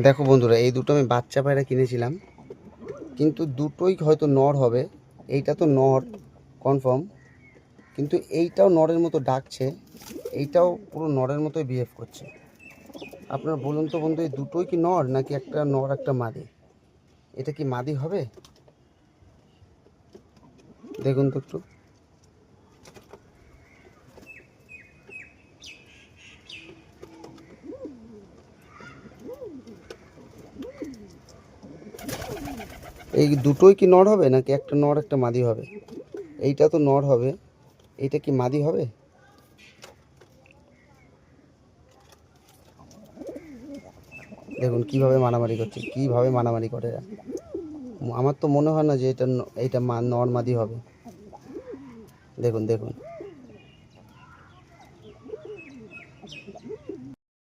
দেখো বন্ধুরা, এই দুটো আমি বাচ্চা পায়রা কিনেছিলাম, কিন্তু দুটোই হয়তো নর হবে। এইটা তো নর কনফার্ম, কিন্তু এইটাও নরের মতো ডাকছে, এইটাও পুরো নরের মতোই বিহেভ করছে। আপনারা বলুন তো বন্ধু, এই দুটোই কি নর নাকি একটা নর একটা মাদি? এটা কি মাদি হবে? দেখুন তো একটু। এই দুটোই কি নর হবে নাকি একটা নর একটা মাদি হবে? এইটা তো নর হবে, এইটা কি মাদি হবে? দেখুন কিভাবে মারামারি করছে, কিভাবে মারামারি করে এরা। আমার তো মনে হয় না যে এটা নর মাদি হবে। দেখুন দেখুন।